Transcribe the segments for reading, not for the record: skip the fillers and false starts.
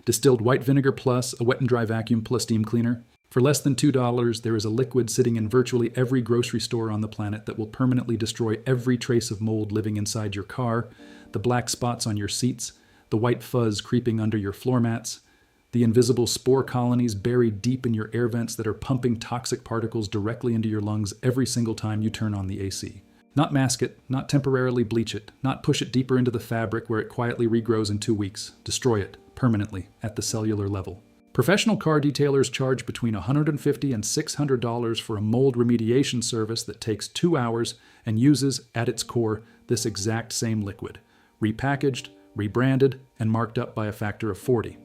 Distilled white vinegar plus a wet and dry vacuum plus steam cleaner. For less than $2, there is a liquid sitting in virtually every grocery store on the planet that will permanently destroy every trace of mold living inside your car, the black spots on your seats, the white fuzz creeping under your floor mats, the invisible spore colonies buried deep in your air vents that are pumping toxic particles directly into your lungs every single time you turn on the AC. Not mask it, not temporarily bleach it, not push it deeper into the fabric where it quietly regrows in 2 weeks. Destroy it, permanently, at the cellular level. Professional car detailers charge between $150 and $600 for a mold remediation service that takes 2 hours and uses, at its core, this exact same liquid, repackaged, rebranded, and marked up by a factor of 40.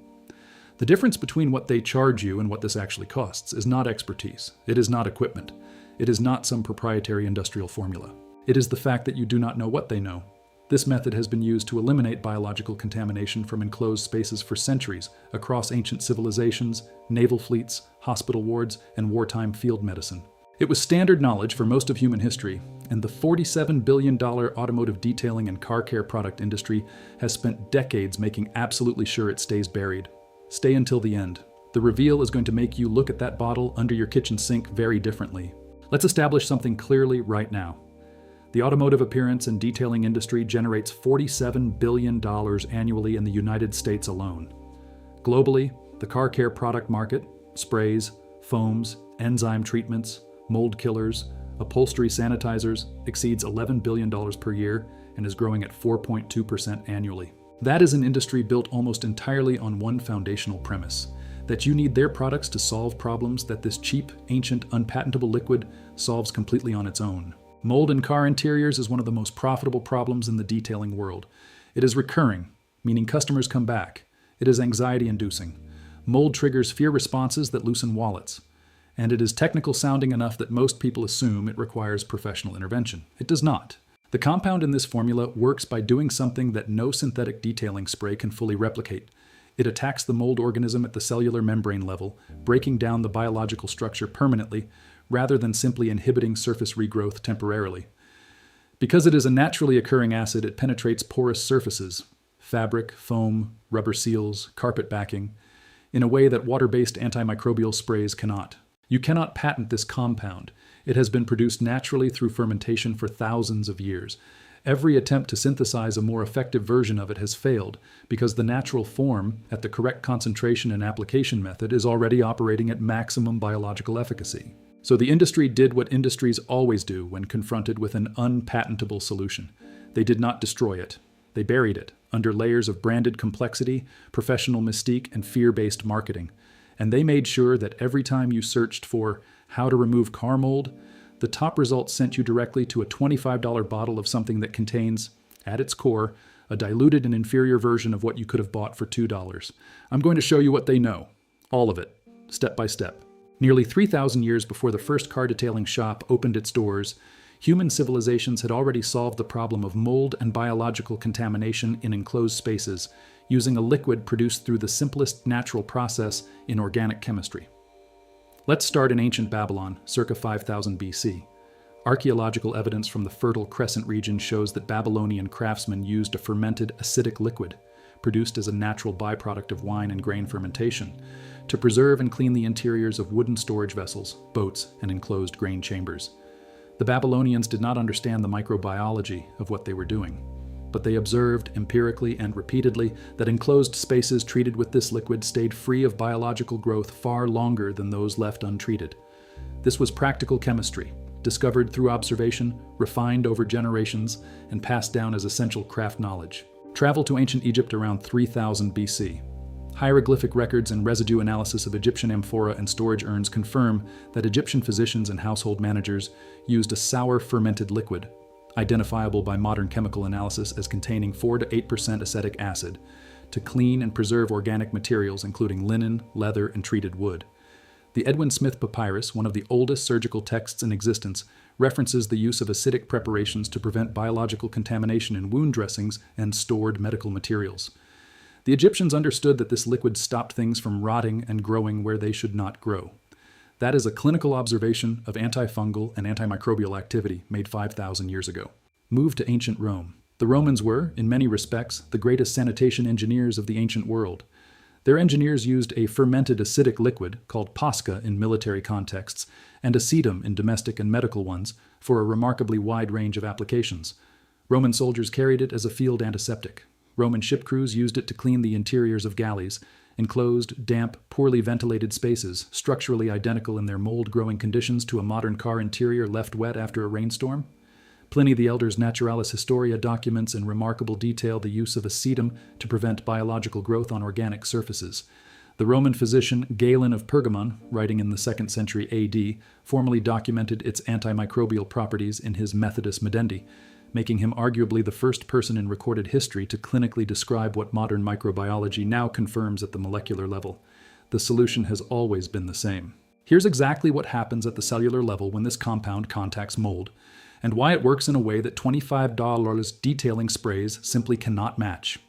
The difference between what they charge you and what this actually costs is not expertise. It is not equipment. It is not some proprietary industrial formula. It is the fact that you do not know what they know. This method has been used to eliminate biological contamination from enclosed spaces for centuries across ancient civilizations, naval fleets, hospital wards, and wartime field medicine. It was standard knowledge for most of human history, and the $47 billion automotive detailing and car care product industry has spent decades making absolutely sure it stays buried. Stay until the end. The reveal is going to make you look at that bottle under your kitchen sink very differently. Let's establish something clearly right now. The automotive appearance and detailing industry generates $47 billion annually in the United States alone. Globally, the car care product market, sprays, foams, enzyme treatments, mold killers, upholstery sanitizers, exceeds $11 billion per year and is growing at 4.2% annually. That is an industry built almost entirely on one foundational premise, that you need their products to solve problems that this cheap, ancient, unpatentable liquid solves completely on its own. Mold in car interiors is one of the most profitable problems in the detailing world. It is recurring, meaning customers come back. It is anxiety-inducing. Mold triggers fear responses that loosen wallets. And it is technical sounding enough that most people assume it requires professional intervention. It does not. The compound in this formula works by doing something that no synthetic detailing spray can fully replicate. It attacks the mold organism at the cellular membrane level, breaking down the biological structure permanently, rather than simply inhibiting surface regrowth temporarily. Because it is a naturally occurring acid, it penetrates porous surfaces, fabric, foam, rubber seals, carpet backing, in a way that water-based antimicrobial sprays cannot. You cannot patent this compound. It has been produced naturally through fermentation for thousands of years. Every attempt to synthesize a more effective version of it has failed, because the natural form, at the correct concentration and application method, is already operating at maximum biological efficacy. So the industry did what industries always do when confronted with an unpatentable solution. They did not destroy it. They buried it under layers of branded complexity, professional mystique, and fear-based marketing. And they made sure that every time you searched for how to remove car mold, the top results sent you directly to a $25 bottle of something that contains, at its core, a diluted and inferior version of what you could have bought for $2. I'm going to show you what they know. All of it, step by step. Nearly 3,000 years before the first car detailing shop opened its doors, human civilizations had already solved the problem of mold and biological contamination in enclosed spaces, using a liquid produced through the simplest natural process in organic chemistry. Let's start in ancient Babylon, circa 5000 BC. Archaeological evidence from the Fertile Crescent region shows that Babylonian craftsmen used a fermented acidic liquid, produced as a natural byproduct of wine and grain fermentation, to preserve and clean the interiors of wooden storage vessels, boats, and enclosed grain chambers. The Babylonians did not understand the microbiology of what they were doing, but they observed empirically and repeatedly that enclosed spaces treated with this liquid stayed free of biological growth far longer than those left untreated. This was practical chemistry, discovered through observation, refined over generations, and passed down as essential craft knowledge. Travel to ancient Egypt around 3000 BC. Hieroglyphic records and residue analysis of Egyptian amphora and storage urns confirm that Egyptian physicians and household managers used a sour fermented liquid, identifiable by modern chemical analysis as containing 4 to 8% acetic acid, to clean and preserve organic materials including linen, leather, and treated wood. The Edwin Smith Papyrus, one of the oldest surgical texts in existence, references the use of acidic preparations to prevent biological contamination in wound dressings and stored medical materials. The Egyptians understood that this liquid stopped things from rotting and growing where they should not grow. That is a clinical observation of antifungal and antimicrobial activity made 5,000 years ago. Move to ancient Rome. The Romans were, in many respects, the greatest sanitation engineers of the ancient world. Their engineers used a fermented acidic liquid, called posca in military contexts, and acetum in domestic and medical ones, for a remarkably wide range of applications. Roman soldiers carried it as a field antiseptic. Roman ship crews used it to clean the interiors of galleys, enclosed, damp, poorly ventilated spaces, structurally identical in their mold-growing conditions to a modern car interior left wet after a rainstorm. Pliny the Elder's Naturalis Historia documents in remarkable detail the use of acetum to prevent biological growth on organic surfaces. The Roman physician Galen of Pergamon, writing in the 2nd century AD, formally documented its antimicrobial properties in his Methodus Medendi, making him arguably the first person in recorded history to clinically describe what modern microbiology now confirms at the molecular level. The solution has always been the same. Here's exactly what happens at the cellular level when this compound contacts mold, and why it works in a way that $25 detailing sprays simply cannot match.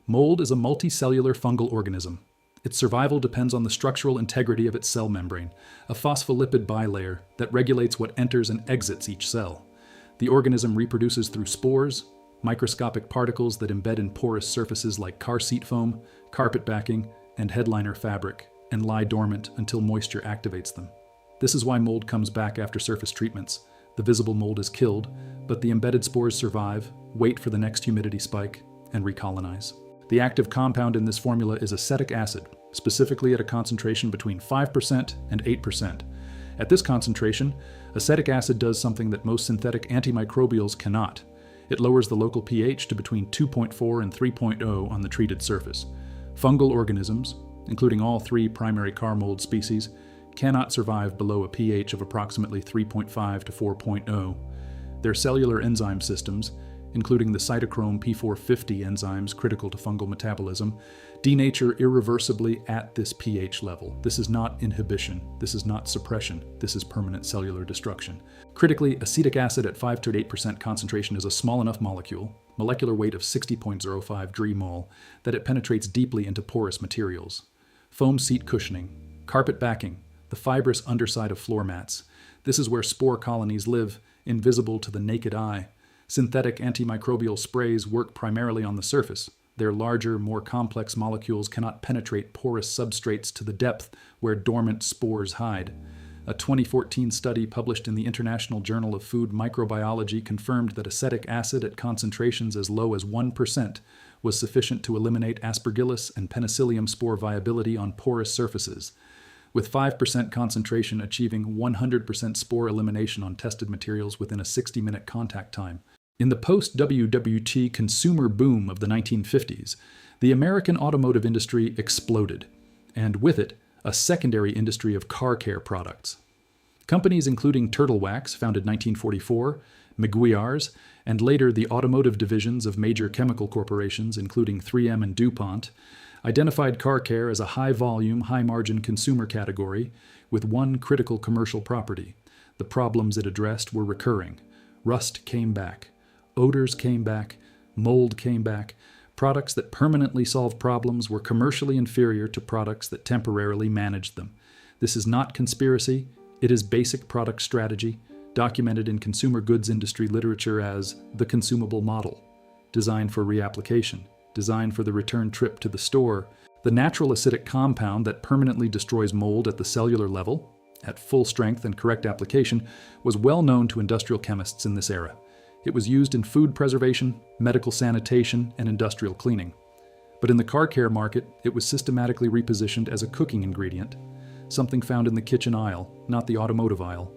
Mold is a multicellular fungal organism. Its survival depends on the structural integrity of its cell membrane, a phospholipid bilayer that regulates what enters and exits each cell. The organism reproduces through spores, microscopic particles that embed in porous surfaces like car seat foam, carpet backing, and headliner fabric, and lie dormant until moisture activates them. This is why mold comes back after surface treatments. The visible mold is killed, but the embedded spores survive, wait for the next humidity spike, and recolonize. The active compound in this formula is acetic acid, specifically at a concentration between 5% and 8%. At this concentration, acetic acid does something that most synthetic antimicrobials cannot. It lowers the local pH to between 2.4 and 3.0 on the treated surface. Fungal organisms, including all 3 primary car mold species, cannot survive below a pH of approximately 3.5 to 4.0. Their cellular enzyme systems, including the cytochrome P450 enzymes critical to fungal metabolism, denature irreversibly at this pH level. This is not inhibition. This is not suppression. This is permanent cellular destruction. Critically, acetic acid at 5 to 8% concentration is a small enough molecule, molecular weight of 60.05 dmol, that it penetrates deeply into porous materials. Foam seat cushioning, carpet backing, the fibrous underside of floor mats. This is where spore colonies live, invisible to the naked eye. Synthetic antimicrobial sprays work primarily on the surface. Their larger, more complex molecules cannot penetrate porous substrates to the depth where dormant spores hide. A 2014 study published in the International Journal of Food Microbiology confirmed that acetic acid at concentrations as low as 1% was sufficient to eliminate Aspergillus and Penicillium spore viability on porous surfaces, with 5% concentration achieving 100% spore elimination on tested materials within a 60-minute contact time. In the post-WWT consumer boom of the 1950s, the American automotive industry exploded, and with it, a secondary industry of car care products. Companies including Turtle Wax, founded 1944, Meguiar's, and later the automotive divisions of major chemical corporations, including 3M and DuPont, identified car care as a high-volume, high-margin consumer category with one critical commercial property. The problems it addressed were recurring. Rust came back. Odors came back. Mold came back. Products that permanently solved problems were commercially inferior to products that temporarily managed them. This is not conspiracy. It is basic product strategy, documented in consumer goods industry literature as the consumable model, designed for reapplication, designed for the return trip to the store. The natural acidic compound that permanently destroys mold at the cellular level, at full strength and correct application, was well known to industrial chemists in this era. It was used in food preservation, medical sanitation, and industrial cleaning. But in the car care market, it was systematically repositioned as a cooking ingredient, something found in the kitchen aisle, not the automotive aisle,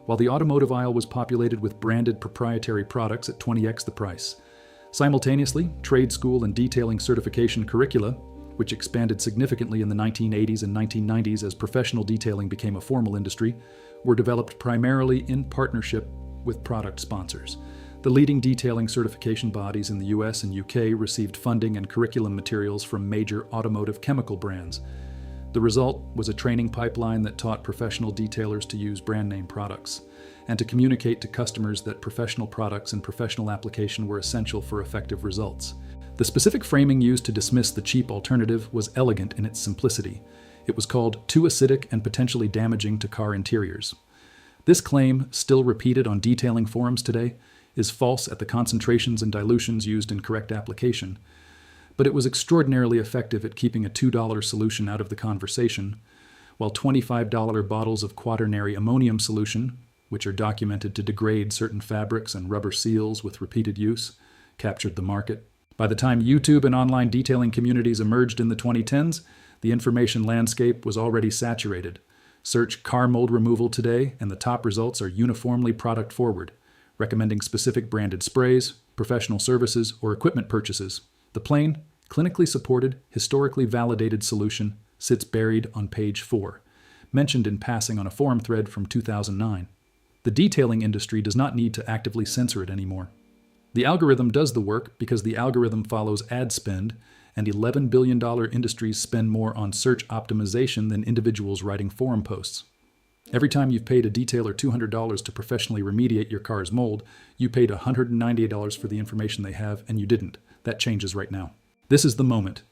while the automotive aisle was populated with branded proprietary products at 20x the price. Simultaneously, trade school and detailing certification curricula, which expanded significantly in the 1980s and 1990s as professional detailing became a formal industry, were developed primarily in partnership with product sponsors. The leading detailing certification bodies in the US and UK received funding and curriculum materials from major automotive chemical brands. The result was a training pipeline that taught professional detailers to use brand name products and to communicate to customers that professional products and professional application were essential for effective results. The specific framing used to dismiss the cheap alternative was elegant in its simplicity. It was called too acidic and potentially damaging to car interiors. This claim, still repeated on detailing forums today, is false at the concentrations and dilutions used in correct application. but it was extraordinarily effective at keeping a $2 solution out of the conversation, while $25 bottles of quaternary ammonium solution, which are documented to degrade certain fabrics and rubber seals with repeated use, captured the market. By the time YouTube and online detailing communities emerged in the 2010s, the information landscape was already saturated. Search car mold removal today, and the top results are uniformly product forward, recommending specific branded sprays, professional services, or equipment purchases. The plain, clinically supported, historically validated solution sits buried on page 4, mentioned in passing on a forum thread from 2009. The detailing industry does not need to actively censor it anymore. The algorithm does the work because the algorithm follows ad spend, and $11 billion industries spend more on search optimization than individuals writing forum posts. Every time you've paid a detailer $200 to professionally remediate your car's mold, you paid $198 for the information they have, and you didn't. That changes right now. This is the moment.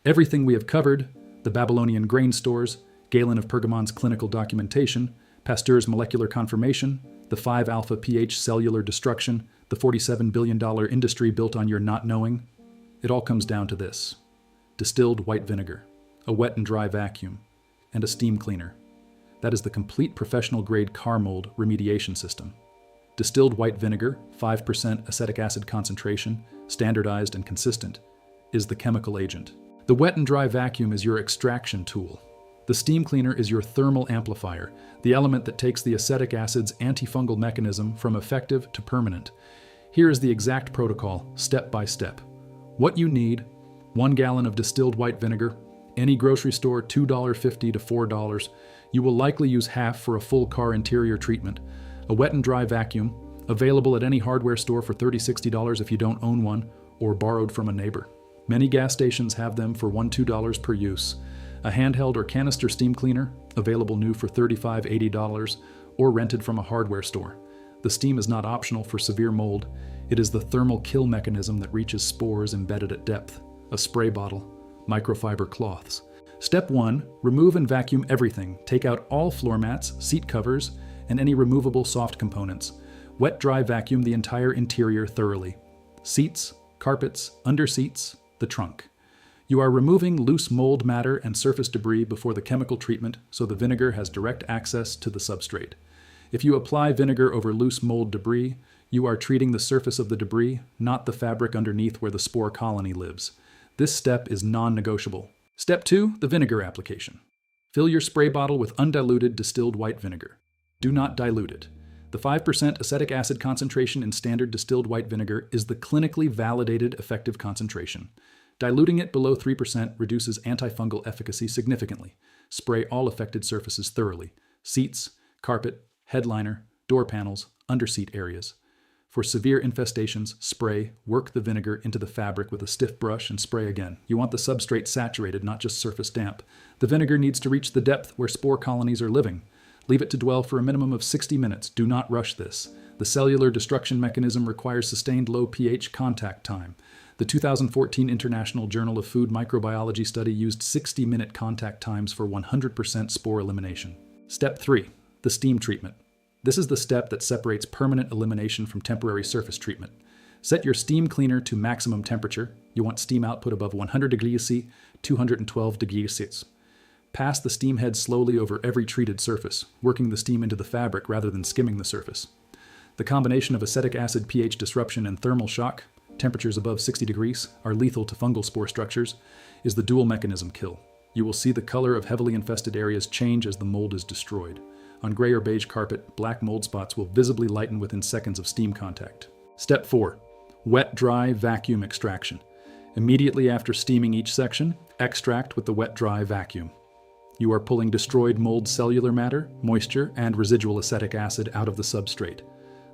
Everything we have covered, the Babylonian grain stores, Galen of Pergamon's clinical documentation, Pasteur's molecular confirmation, the 5-alpha pH cellular destruction, the $47 billion industry built on your not knowing, it all comes down to this: distilled white vinegar, a wet and dry vacuum, and a steam cleaner. That is the complete professional-grade car mold remediation system. Distilled white vinegar, 5% acetic acid concentration, standardized and consistent, is the chemical agent. The wet and dry vacuum is your extraction tool. The steam cleaner is your thermal amplifier, the element that takes the acetic acid's antifungal mechanism from effective to permanent. Here is the exact protocol, step by step. What you need: 1 gallon of distilled white vinegar, any grocery store $2.50 to $4. You will likely use half for a full car interior treatment. A wet and dry vacuum, available at any hardware store for $30-$60 if you don't own one, or borrowed from a neighbor. Many gas stations have them for $1-2 per use. A handheld or canister steam cleaner, available new for $35-$80, or rented from a hardware store. The steam is not optional for severe mold. It is the thermal kill mechanism that reaches spores embedded at depth. A spray bottle, microfiber cloths. Step 1, remove and vacuum everything. Take out all floor mats, seat covers, and any removable soft components. Wet-dry vacuum the entire interior thoroughly. Seats, carpets, under seats, the trunk. You are removing loose mold matter and surface debris before the chemical treatment, so the vinegar has direct access to the substrate. If you apply vinegar over loose mold debris, you are treating the surface of the debris, not the fabric underneath where the spore colony lives. This step is non-negotiable. Step 2, the vinegar application. Fill your spray bottle with undiluted distilled white vinegar. Do not dilute it. The 5% acetic acid concentration in standard distilled white vinegar is the clinically validated effective concentration. Diluting it below 3% reduces antifungal efficacy significantly. Spray all affected surfaces thoroughly: seats, carpet, headliner, door panels, underseat areas. For severe infestations, spray, work the vinegar into the fabric with a stiff brush and spray again. You want the substrate saturated, not just surface damp. The vinegar needs to reach the depth where spore colonies are living. Leave it to dwell for a minimum of 60 minutes. Do not rush this. The cellular destruction mechanism requires sustained low pH contact time. The 2014 International Journal of Food Microbiology study used 60-minute contact times for 100% spore elimination. Step 3, the steam treatment. This is the step that separates permanent elimination from temporary surface treatment. Set your steam cleaner to maximum temperature. You want steam output above 100 degrees C, 212 degrees C. Pass the steam head slowly over every treated surface, working the steam into the fabric rather than skimming the surface. The combination of acetic acid pH disruption and thermal shock, temperatures above 60 degrees, are lethal to fungal spore structures, is the dual mechanism kill. You will see the color of heavily infested areas change as the mold is destroyed. On gray or beige carpet, black mold spots will visibly lighten within seconds of steam contact. Step 4, wet-dry vacuum extraction. Immediately after steaming each section, extract with the wet-dry vacuum. You are pulling destroyed mold cellular matter, moisture, and residual acetic acid out of the substrate.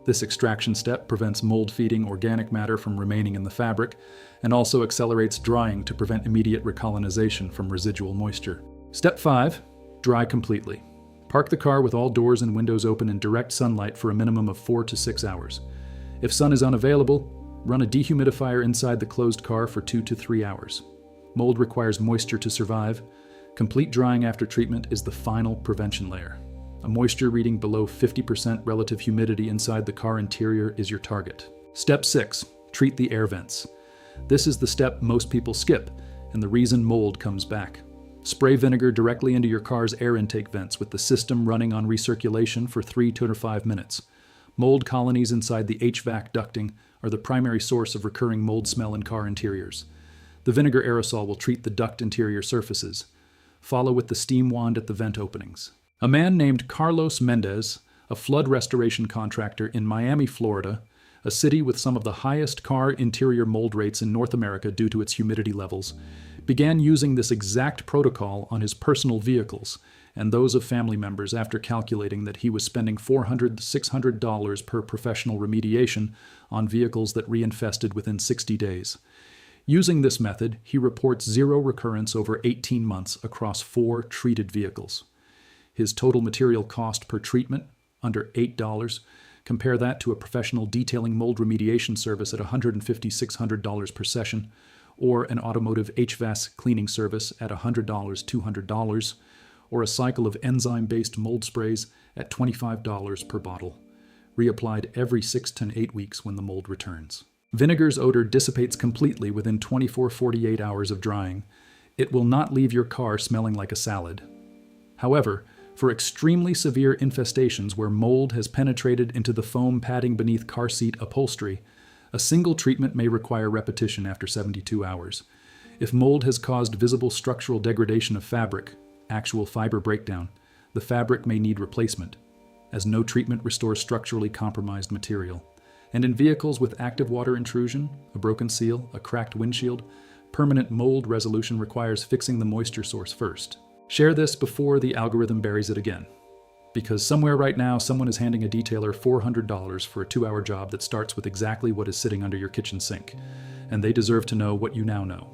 This extraction step prevents mold-feeding organic matter from remaining in the fabric, and also accelerates drying to prevent immediate recolonization from residual moisture. Step 5, dry completely. Park the car with all doors and windows open in direct sunlight for a minimum of 4 to 6 hours. If sun is unavailable, run a dehumidifier inside the closed car for 2 to 3 hours. Mold requires moisture to survive. Complete drying after treatment is the final prevention layer. A moisture reading below 50% relative humidity inside the car interior is your target. Step 6, treat the air vents. This is the step most people skip, and the reason mold comes back. Spray vinegar directly into your car's air intake vents with the system running on recirculation for 3 to 5 minutes. Mold colonies inside the HVAC ducting are the primary source of recurring mold smell in car interiors. The vinegar aerosol will treat the duct interior surfaces. Follow with the steam wand at the vent openings. A man named Carlos Mendez, a flood restoration contractor in Miami, Florida, a city with some of the highest car interior mold rates in North America due to its humidity levels, began using this exact protocol on his personal vehicles and those of family members after calculating that he was spending $400 to $600 per professional remediation on vehicles that reinfested within 60 days. Using this method, he reports 0 recurrence over 18 months across 4 treated vehicles. His total material cost per treatment, under $8. Compare that to a professional detailing mold remediation service at $150 to $600 per session, or an automotive HVAC cleaning service at $100 to $200, or a cycle of enzyme-based mold sprays at $25 per bottle, reapplied every 6 to 8 weeks when the mold returns. Vinegar's odor dissipates completely within 24-48 hours of drying. It will not leave your car smelling like a salad. However, for extremely severe infestations where mold has penetrated into the foam padding beneath car seat upholstery, a single treatment may require repetition after 72 hours. If mold has caused visible structural degradation of fabric, actual fiber breakdown, the fabric may need replacement, as no treatment restores structurally compromised material. And in vehicles with active water intrusion, a broken seal, a cracked windshield, permanent mold resolution requires fixing the moisture source first. Share this before the algorithm buries it again. Because somewhere right now, someone is handing a detailer $400 for a 2-hour job that starts with exactly what is sitting under your kitchen sink, and they deserve to know what you now know.